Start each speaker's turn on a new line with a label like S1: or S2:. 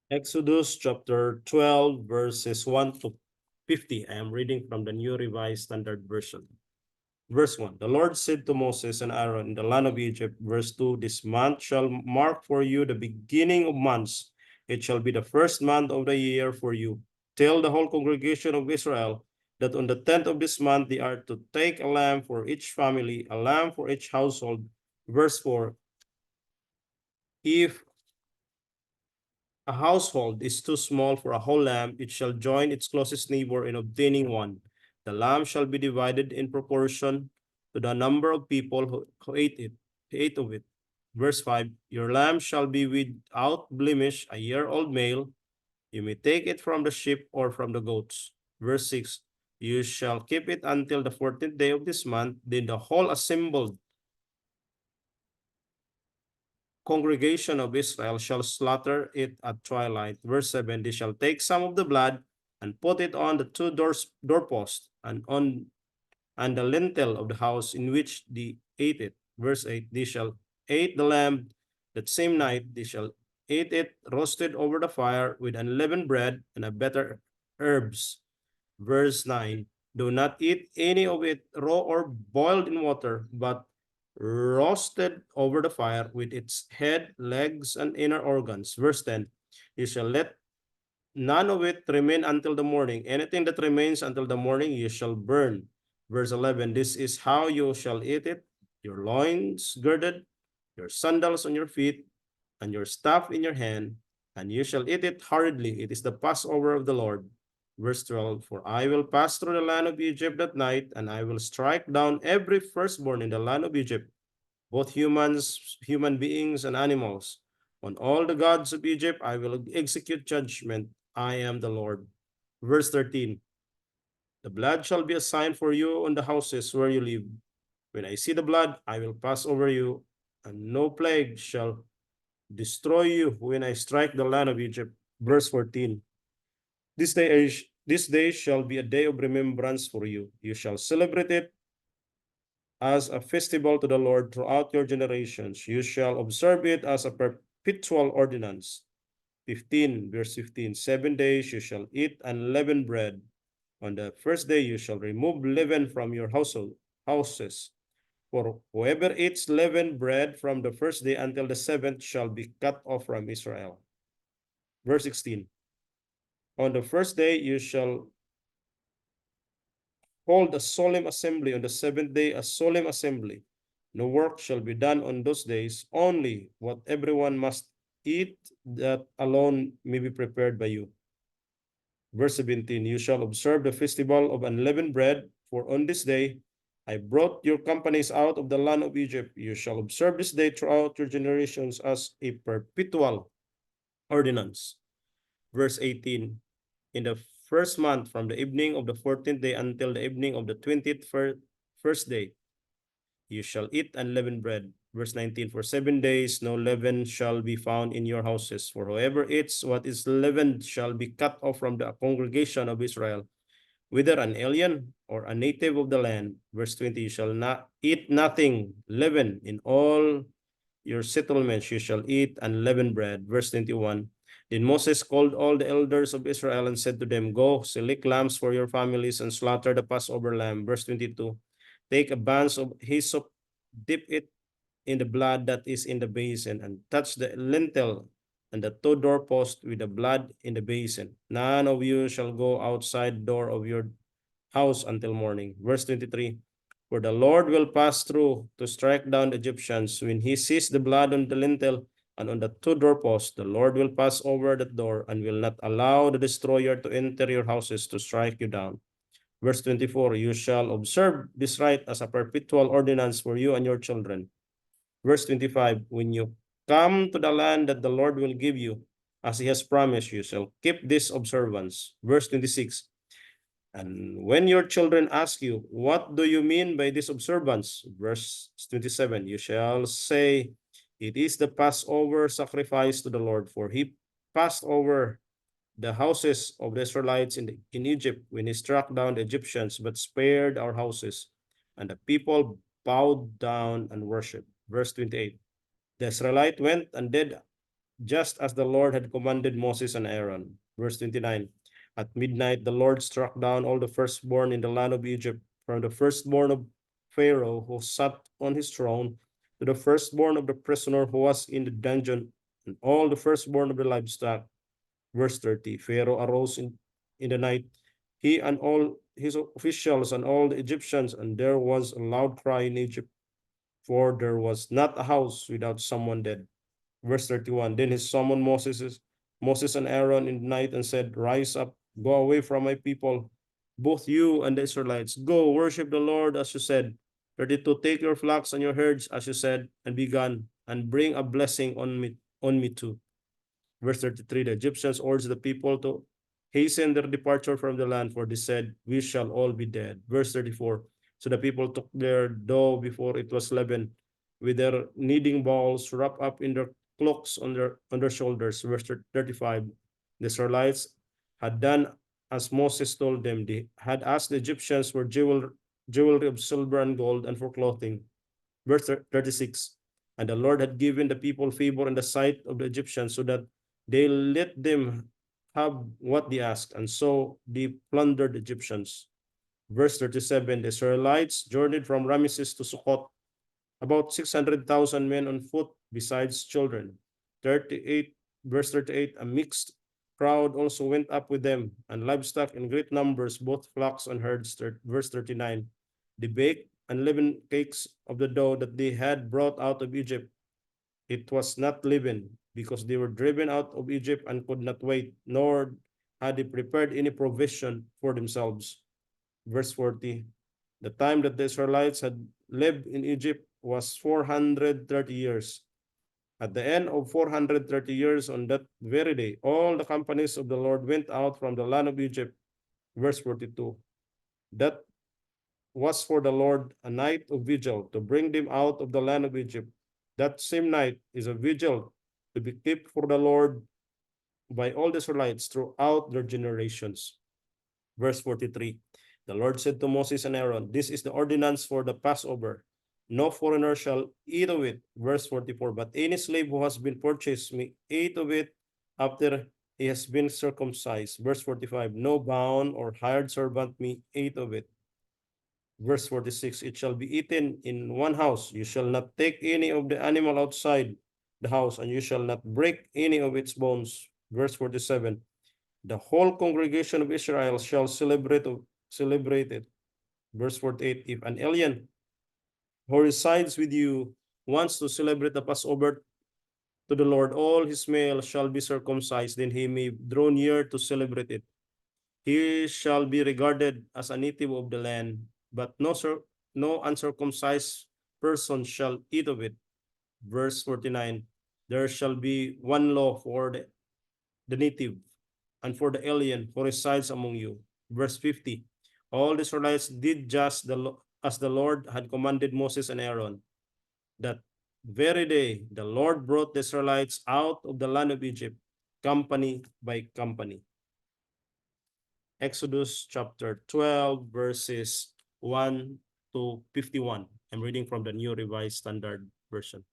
S1: Exodus chapter 12, verses 1 to 50. I am reading from the New Revised Standard Version. Verse 1, the Lord said to Moses and Aaron in the land of Egypt. Verse 2, this month shall mark for you the beginning of months. It shall be the first month of the year for you. Tell the whole congregation of Israel that on the 10th of this month they are to take a lamb for each family, a lamb for each household. Verse 4, if a household is too small for a whole lamb, it shall join its closest neighbor in obtaining one. The lamb shall be divided in proportion to the number of people who ate of it. Verse 5, your lamb shall be without blemish, a year-old male. You may take it from the sheep or from the goats. Verse 6, you shall keep it until the 14th day of this month. Then the whole assembled congregation of Israel shall slaughter it at twilight. Verse 7, they shall take some of the blood and put it on the two doorposts and on the lintel of the house in which they ate it. Verse 8, they shall eat the lamb that same night. They shall eat it roasted over the fire with unleavened bread and a better herbs. Verse 9, do not eat any of it raw or boiled in water, but roasted over the fire with its head, legs, and inner organs. Verse 10, you shall let none of it remain until the morning. Anything that remains until the morning you shall burn. Verse 11, this is how you shall eat it, your loins girded, your sandals on your feet, and your staff in your hand, and you shall eat it hurriedly. It is the Passover of the Lord. Verse 12, for I will pass through the land of Egypt that night, and I will strike down every firstborn in the land of Egypt, both human beings, and animals. On all the gods of Egypt I will execute judgment. I am the Lord. Verse 13, the blood shall be a sign for you on the houses where you live. When I see the blood, I will pass over you, and no plague shall destroy you when I strike the land of Egypt. Verse 14, this day shall be a day of remembrance for you. You shall celebrate it as a festival to the Lord throughout your generations. You shall observe it as a perpetual ordinance. 15, verse 15, 7 days you shall eat unleavened bread. On the first day you shall remove leaven from your houses. For whoever eats leavened bread from the first day until the seventh shall be cut off from Israel. Verse 16, on the first day you shall hold a solemn assembly. On the seventh day, a solemn assembly. No work shall be done on those days, only what everyone must eat, that alone may be prepared by you. Verse 17, you shall observe the festival of unleavened bread, for on this day I brought your companies out of the land of Egypt. You shall observe this day throughout your generations as a perpetual ordinance. Verse 18, in the first month, from the evening of the 14th day until the evening of the 20th first day, you shall eat unleavened bread. Verse 19, for 7 days no leaven shall be found in your houses, for whoever eats what is leavened shall be cut off from the congregation of Israel, whether an alien or a native of the land. Verse 20, you shall not eat nothing leavened. In all your settlements you shall eat unleavened bread. Verse 21, then Moses called all the elders of Israel and said to them, go, select lambs for your families and slaughter the Passover lamb. Verse 22, take a bunch of hyssop, dip it in the blood that is in the basin, and touch the lintel and the two doorposts with the blood in the basin. None of you shall go outside the door of your house until morning. Verse 23, for the Lord will pass through to strike down the Egyptians. When he sees the blood on the lintel and on the two doorposts, the Lord will pass over that door and will not allow the destroyer to enter your houses to strike you down. Verse 24, you shall observe this rite as a perpetual ordinance for you and your children. Verse 25, when you come to the land that the Lord will give you, as he has promised, you shall keep this observance. Verse 26, and when your children ask you, what do you mean by this observance? Verse 27, you shall say, it is the Passover sacrifice to the Lord, for he passed over the houses of the Israelites in Egypt when he struck down the Egyptians, but spared our houses. And the people bowed down and worshiped. Verse 28, the Israelite went and did just as the Lord had commanded Moses and Aaron. Verse 29. At midnight, the Lord struck down all the firstborn in the land of Egypt, from the firstborn of Pharaoh who sat on his throne, to the firstborn of the prisoner who was in the dungeon, and all the firstborn of the livestock. Verse 30. Pharaoh arose in the night, he and all his officials and all the Egyptians, and there was a loud cry in Egypt, for there was not a house without someone dead. Verse 31. Then he summoned Moses and Aaron in the night and said, rise up, go away from my people, both you and the Israelites. Go, worship the Lord as you said. 32. Take your flocks and your herds as you said, and be gone, and bring a blessing on me too. Verse 33. The Egyptians urged the people to hasten their departure from the land, for they said, we shall all be dead. Verse 34. So the people took their dough before it was leavened, with their kneading balls wrapped up in their cloaks on their shoulders. Verse 35. The Israelites had done as Moses told them. They had asked the Egyptians for jewelry of silver and gold and for clothing. Verse 36. And the Lord had given the people favor in the sight of the Egyptians, so that they let them have what they asked, and so they plundered the Egyptians. Verse 37. The Israelites journeyed from Ramesses to Sukkot, about 600,000 men on foot, besides children. 38. Verse 38. A mixed crowd also went up with them, and livestock in great numbers, both flocks and herds. Verse 39. They baked unleavened cakes of the dough that they had brought out of Egypt. It was not leavened, because they were driven out of Egypt and could not wait, nor had they prepared any provision for themselves. Verse 40. The time that the Israelites had lived in Egypt was 430 years. At the end of 430 years, on that very day, all the companies of the Lord went out from the land of Egypt. Verse 42. That was for the Lord a night of vigil to bring them out of the land of Egypt. That same night is a vigil to be kept for the Lord by all the Israelites throughout their generations. Verse 43. The Lord said to Moses and Aaron, this is the ordinance for the Passover. No foreigner shall eat of it. Verse 44. But any slave who has been purchased may eat of it after he has been circumcised. Verse 45. No bound or hired servant may eat of it. Verse 46, it shall be eaten in one house. You shall not take any of the animal outside the house, and you shall not break any of its bones. Verse 47, the whole congregation of Israel shall celebrate it. Verse 48, if an alien who resides with you wants to celebrate the Passover to the Lord, all his males shall be circumcised, then he may draw near to celebrate it. He shall be regarded as a native of the land, but no uncircumcised person shall eat of it. Verse 49, there shall be one law for the native and for the alien who resides among you. Verse 50, all the Israelites did just as the Lord had commanded Moses and Aaron. That very day, the Lord brought the Israelites out of the land of Egypt, company by company. Exodus chapter 12, verses 1 to 51. I'm reading from the New Revised Standard Version.